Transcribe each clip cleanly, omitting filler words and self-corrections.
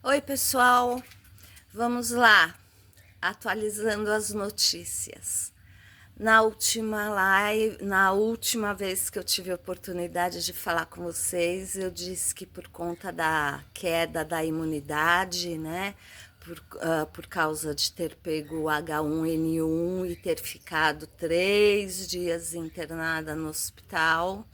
Oi, pessoal. Vamos lá, atualizando as notícias. Na última vez que eu tive a oportunidade de falar com vocês, eu disse que por conta da queda da imunidade, né, por causa de ter pego o H1N1 e ter ficado 3 dias internada no hospital,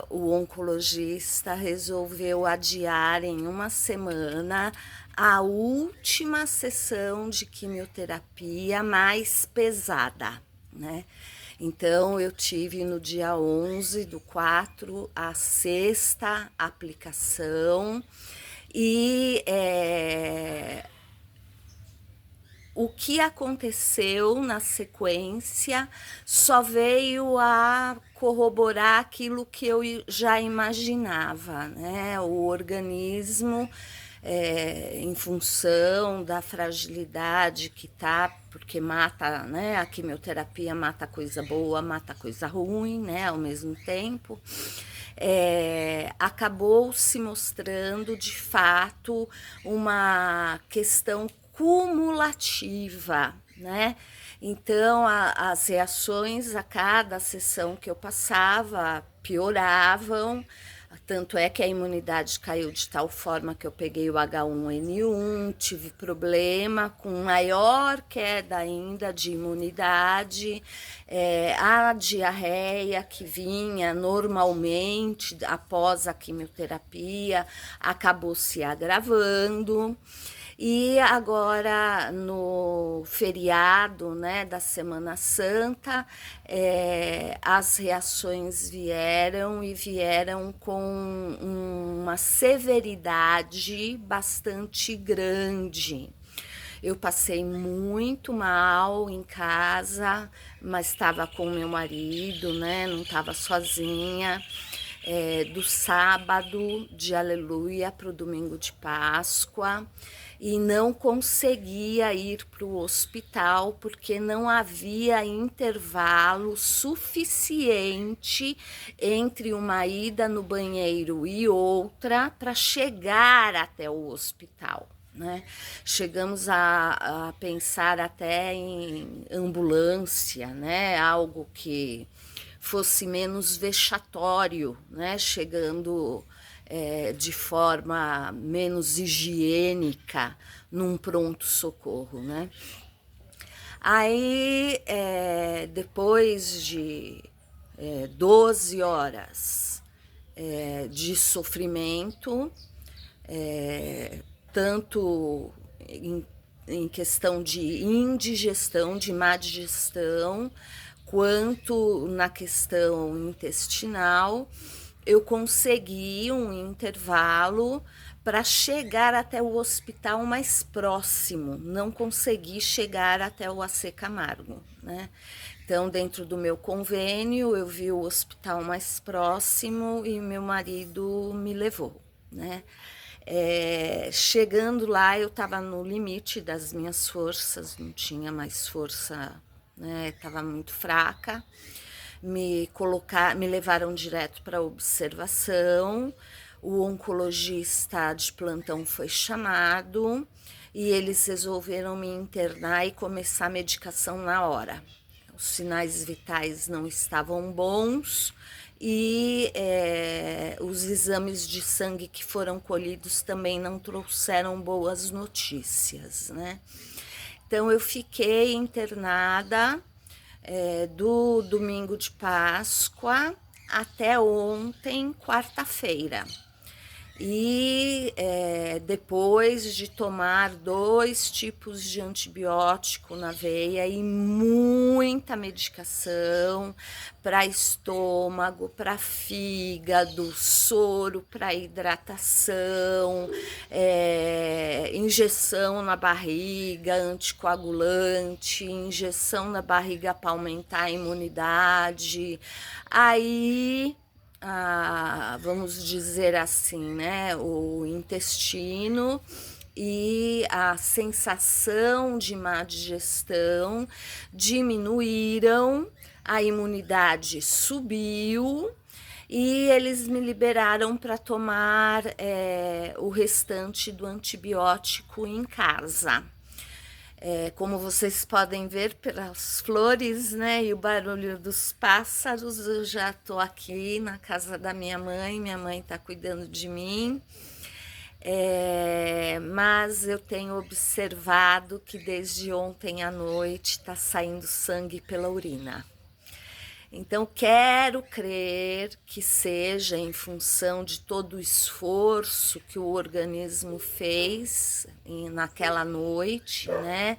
o oncologista resolveu adiar em uma semana a última sessão de quimioterapia mais pesada, né? Então, eu tive no dia 11/4 a sexta aplicação e o que aconteceu na sequência só veio a corroborar aquilo que eu já imaginava, né? O organismo, em função da fragilidade que tá, porque mata, né? A quimioterapia mata coisa boa, mata coisa ruim, né? Ao mesmo tempo. Acabou se mostrando de fato uma questão cumulativa, né? Então, as reações a cada sessão que eu passava pioravam, tanto é que a imunidade caiu de tal forma que eu peguei o H1N1, tive problema com maior queda ainda de imunidade, a diarreia que vinha normalmente após a quimioterapia acabou se agravando. E agora, no feriado, né, da Semana Santa, as reações vieram com uma severidade bastante grande. Eu passei muito mal em casa, mas estava com meu marido, né? Não estava sozinha. Do sábado de Aleluia para o domingo de Páscoa, e não conseguia ir para o hospital porque não havia intervalo suficiente entre uma ida no banheiro e outra para chegar até o hospital. Né? Chegamos a pensar até em ambulância, né? Algo que fosse menos vexatório, né? Chegando de forma menos higiênica num pronto-socorro. Né? Aí, depois de 12 horas de sofrimento, tanto em questão de indigestão, de má digestão, quanto na questão intestinal, eu consegui um intervalo para chegar até o hospital mais próximo, não consegui chegar até o AC Camargo, né? Então, dentro do meu convênio, eu vi o hospital mais próximo e meu marido me levou, né? Chegando lá, eu estava no limite das minhas forças, não tinha mais força, né? Estava muito fraca. Me levaram direto para observação. O oncologista de plantão foi chamado e eles resolveram me internar e começar a medicação na hora. Os sinais vitais não estavam bons e os exames de sangue que foram colhidos também não trouxeram boas notícias, né? Então eu fiquei internada do domingo de Páscoa até ontem, quarta-feira. E depois de tomar 2 tipos de antibiótico na veia e muita medicação para estômago, para fígado, soro para hidratação, injeção na barriga, anticoagulante, injeção na barriga para aumentar a imunidade. Aí vamos dizer assim, né, o intestino e a sensação de má digestão diminuíram, a imunidade subiu e eles me liberaram para tomar o restante do antibiótico em casa. Como vocês podem ver pelas flores, né, e o barulho dos pássaros, eu já estou aqui na casa da minha mãe está cuidando de mim. Mas eu tenho observado que desde ontem à noite está saindo sangue pela urina. Então, quero crer que seja em função de todo o esforço que o organismo fez naquela noite, né?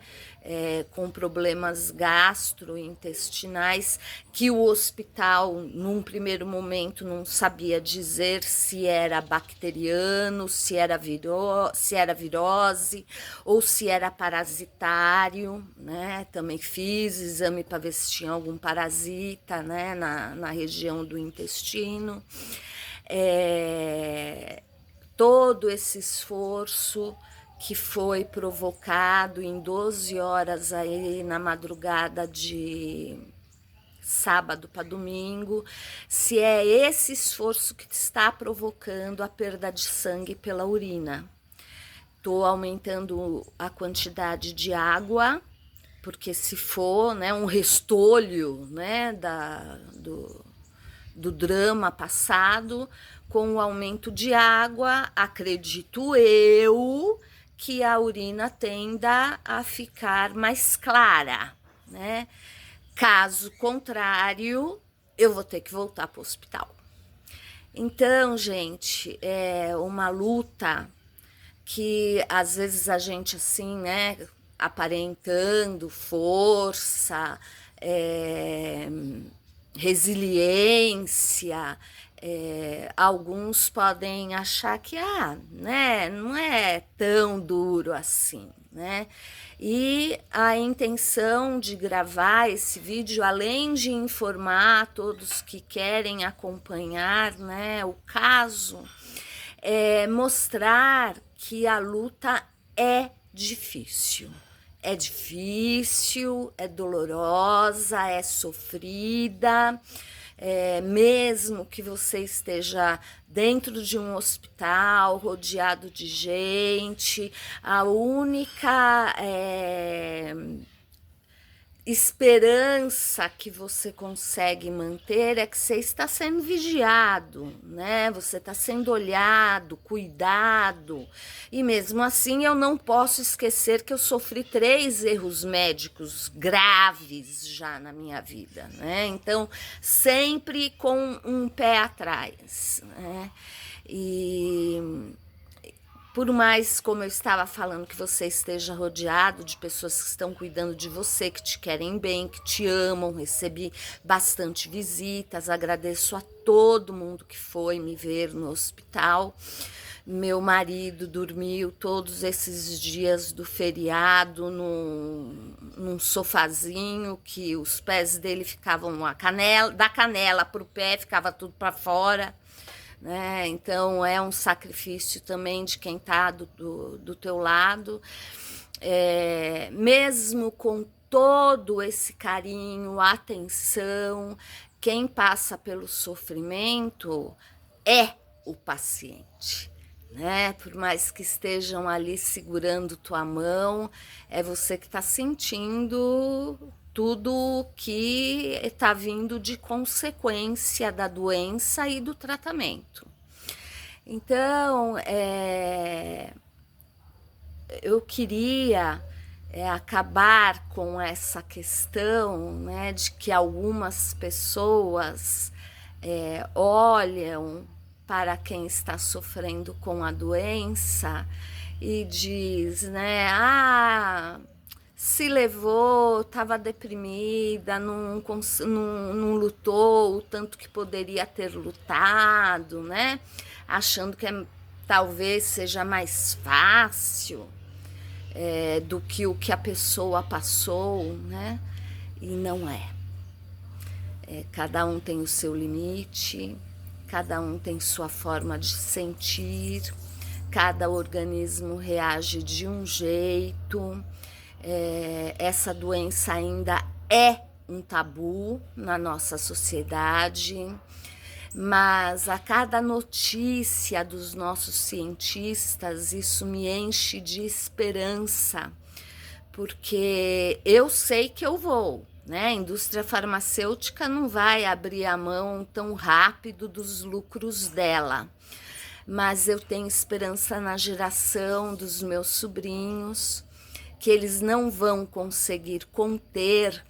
Com problemas gastrointestinais, que o hospital, num primeiro momento, não sabia dizer se era bacteriano, se era virose ou se era parasitário, né? Também fiz exame para ver se tinha algum parasita, né? na região do intestino. Todo esse esforço que foi provocado em 12 horas aí na madrugada de sábado para domingo, se é esse esforço que está provocando a perda de sangue pela urina. Estou aumentando a quantidade de água, porque se for, né, um restolho, né, do drama passado, com o aumento de água, acredito eu que a urina tenda a ficar mais clara, né? Caso contrário, eu vou ter que voltar para o hospital. Então, gente, é uma luta que às vezes a gente assim, né, aparentando força, resiliência, alguns podem achar que né, não é tão duro assim, né? E a intenção de gravar esse vídeo, além de informar a todos que querem acompanhar, né, o caso, é mostrar que a luta é difícil. É difícil, é dolorosa, é sofrida. Mesmo que você esteja dentro de um hospital, rodeado de gente, a única esperança que você consegue manter é que você está sendo vigiado, né? Você está sendo olhado, cuidado. E mesmo assim eu não posso esquecer que eu sofri 3 erros médicos graves já na minha vida, né? Então, sempre com um pé atrás, né? E por mais, como eu estava falando, que você esteja rodeado de pessoas que estão cuidando de você, que te querem bem, que te amam, recebi bastante visitas, agradeço a todo mundo que foi me ver no hospital. Meu marido dormiu todos esses dias do feriado num sofazinho que os pés dele ficavam da canela para o pé, ficava tudo para fora. Né? Então é um sacrifício também de quem está do teu lado, mesmo com todo esse carinho, atenção, quem passa pelo sofrimento é o paciente, né? Por mais que estejam ali segurando tua mão, é você que está sentindo tudo que está vindo de consequência da doença e do tratamento. Então, eu queria acabar com essa questão, né, de que algumas pessoas olham para quem está sofrendo com a doença e diz, né, se levou, estava deprimida, não lutou o tanto que poderia ter lutado, né? Achando que talvez seja mais fácil do que o que a pessoa passou, né? E não é. Cada um tem o seu limite, cada um tem sua forma de sentir, cada organismo reage de um jeito. Essa doença ainda é um tabu na nossa sociedade. mas a cada notícia dos nossos cientistas, isso me enche de esperança, porque eu sei que eu vou, né? A indústria farmacêutica não vai abrir a mão tão rápido dos lucros dela, mas eu tenho esperança na geração dos meus sobrinhos, que eles não vão conseguir conter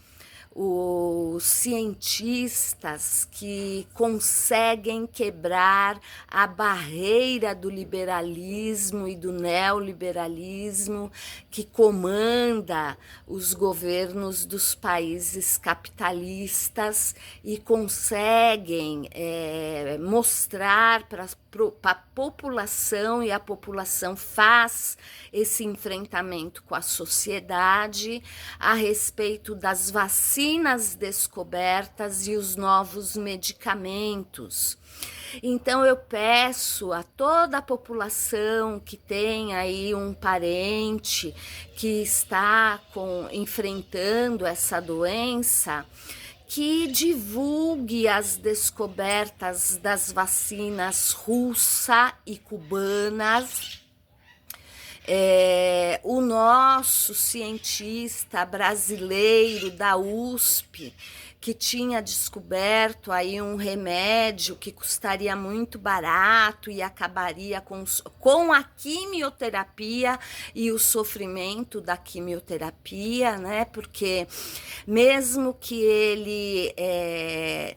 os cientistas que conseguem quebrar a barreira do liberalismo e do neoliberalismo que comanda os governos dos países capitalistas e conseguem mostrar para a população, e a população faz esse enfrentamento com a sociedade a respeito das vacinas descobertas e os novos medicamentos. Então eu peço a toda a população que tem aí um parente que está enfrentando essa doença, que divulgue as descobertas das vacinas russa e cubanas. O nosso cientista brasileiro da USP, que tinha descoberto aí um remédio que custaria muito barato e acabaria com a quimioterapia e o sofrimento da quimioterapia, né? Porque mesmo que ele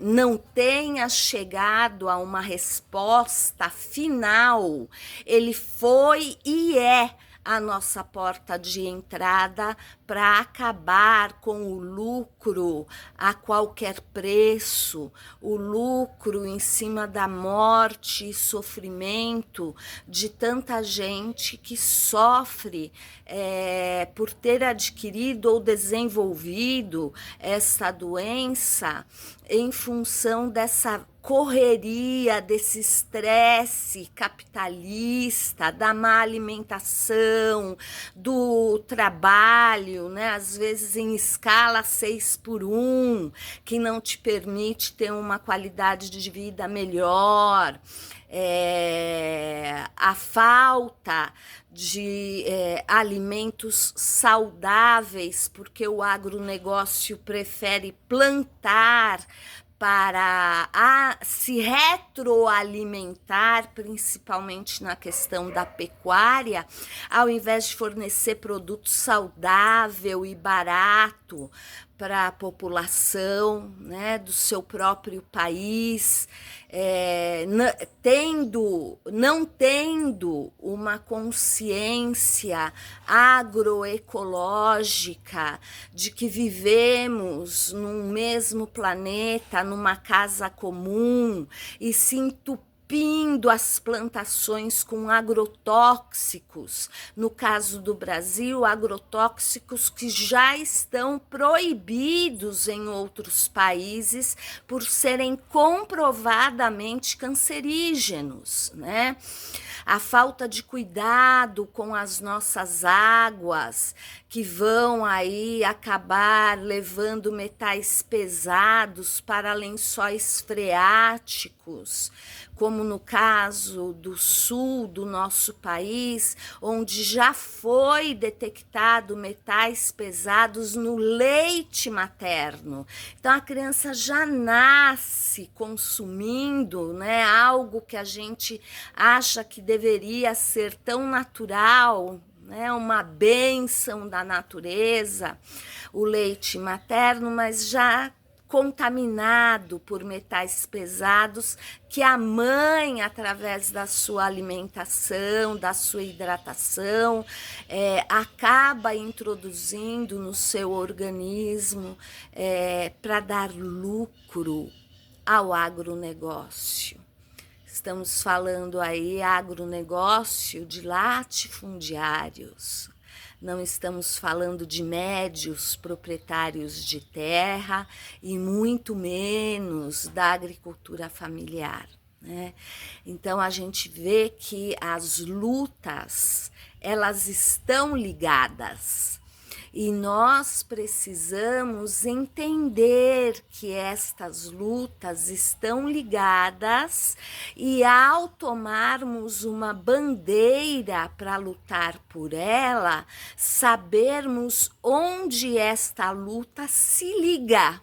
não tenha chegado a uma resposta final, ele foi e é a nossa porta de entrada para acabar com o lucro a qualquer preço, o lucro em cima da morte e sofrimento de tanta gente que sofre por ter adquirido ou desenvolvido essa doença em função dessa correria, desse estresse capitalista, da má alimentação, do trabalho, né? Às vezes em escala 6x1, que não te permite ter uma qualidade de vida melhor. A falta de alimentos saudáveis, porque o agronegócio prefere plantar para se retroalimentar, principalmente na questão da pecuária, ao invés de fornecer produto saudável e barato para a população, né, do seu próprio país, não tendo uma consciência agroecológica de que vivemos num mesmo planeta, numa casa comum, e se entupindo as plantações com agrotóxicos, no caso do Brasil, agrotóxicos que já estão proibidos em outros países por serem comprovadamente cancerígenos, né? A falta de cuidado com as nossas águas, que vão aí acabar levando metais pesados para lençóis freáticos, como no caso do sul do nosso país, onde já foi detectado metais pesados no leite materno. Então a criança já nasce consumindo, né, algo que a gente acha que deveria ser tão natural, né, uma bênção da natureza, o leite materno, mas já contaminado por metais pesados que a mãe, através da sua alimentação, da sua hidratação, acaba introduzindo no seu organismo para dar lucro ao agronegócio. Estamos falando aí agronegócio de latifundiários. Não estamos falando de médios proprietários de terra e muito menos da agricultura familiar, né? Então a gente vê que as lutas, elas estão ligadas. E nós precisamos entender que estas lutas estão ligadas e ao tomarmos uma bandeira para lutar por ela, sabermos onde esta luta se liga.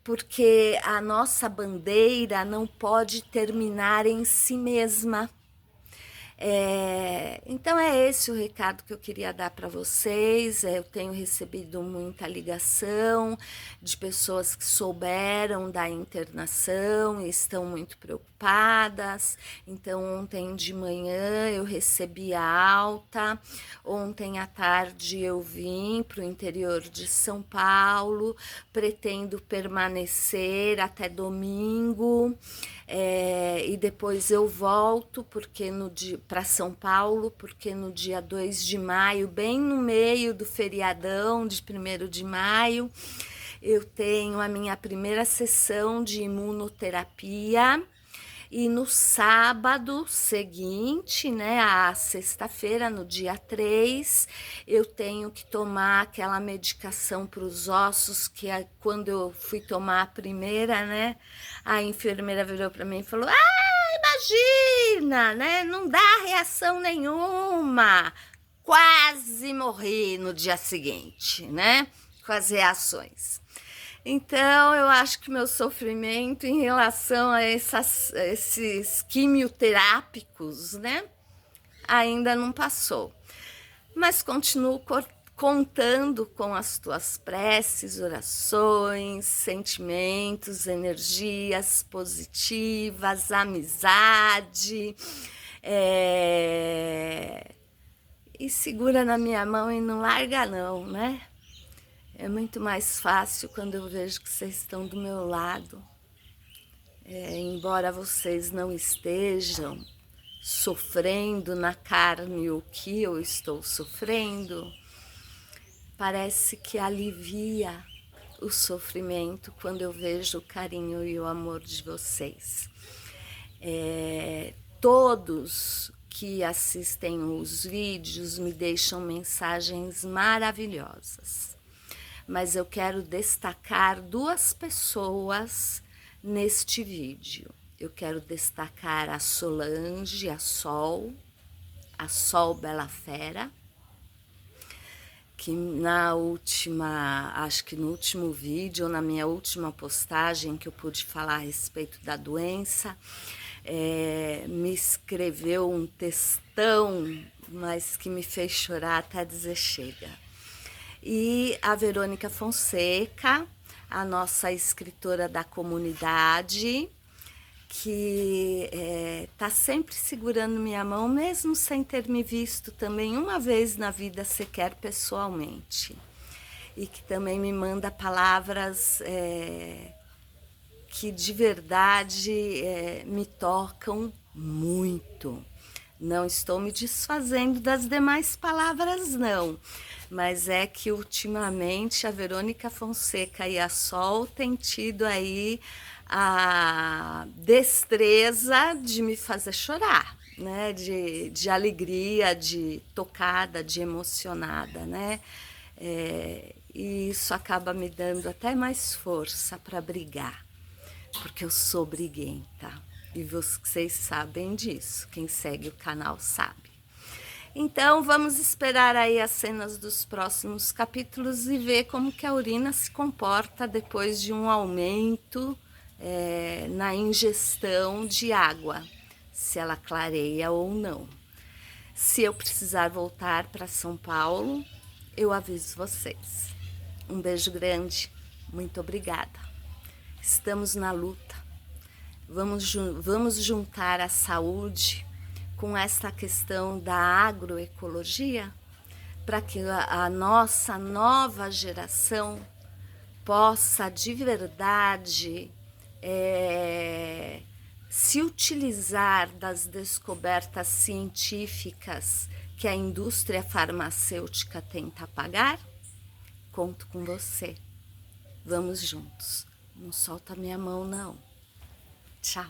Porque a nossa bandeira não pode terminar em si mesma. Então é esse o recado que eu queria dar para vocês. Eu tenho recebido muita ligação de pessoas que souberam da internação e estão muito preocupadas. Então ontem de manhã eu recebi a alta, ontem à tarde eu vim para o interior de São Paulo, pretendo permanecer até domingo. E depois eu volto para São Paulo, porque no dia 2 de maio, bem no meio do feriadão de 1º de maio, eu tenho a minha primeira sessão de imunoterapia. E no sábado seguinte, né, a sexta-feira, no dia 3, eu tenho que tomar aquela medicação para os ossos, que quando eu fui tomar a primeira, né, a enfermeira virou para mim e falou: imagina, né, não dá reação nenhuma. Quase morri no dia seguinte, né, com as reações. Então, eu acho que meu sofrimento em relação a esses quimioterápicos, né, ainda não passou. Mas continuo contando com as tuas preces, orações, sentimentos, energias positivas, amizade. E segura na minha mão e não larga não, né? É muito mais fácil quando eu vejo que vocês estão do meu lado. Embora vocês não estejam sofrendo na carne o que eu estou sofrendo, parece que alivia o sofrimento quando eu vejo o carinho e o amor de vocês. Todos que assistem os vídeos me deixam mensagens maravilhosas. Mas eu quero destacar 2 pessoas neste vídeo. Eu quero destacar a Solange, a Sol Bela Fera, que acho que no último vídeo, ou na minha última postagem que eu pude falar a respeito da doença, me escreveu um textão, mas que me fez chorar até dizer chega. E a Verônica Fonseca, a nossa escritora da comunidade, que está sempre segurando minha mão, mesmo sem ter me visto também uma vez na vida sequer pessoalmente. E que também me manda palavras que de verdade me tocam muito. Não estou me desfazendo das demais palavras, não. Mas é que ultimamente a Verônica Fonseca e a Sol têm tido aí a destreza de me fazer chorar, né? De alegria, de tocada, de emocionada, né? E isso acaba me dando até mais força para brigar, porque eu sou briguenta. E vocês sabem disso, quem segue o canal sabe. Então, vamos esperar aí as cenas dos próximos capítulos e ver como que a urina se comporta depois de um aumento na ingestão de água, se ela clareia ou não. Se eu precisar voltar para São Paulo, eu aviso vocês. Um beijo grande, muito obrigada. Estamos na luta. Vamos juntar a saúde com essa questão da agroecologia para que a nossa nova geração possa de verdade se utilizar das descobertas científicas que a indústria farmacêutica tenta apagar. Conto com você. Vamos juntos. Não solta minha mão, não. Tchau.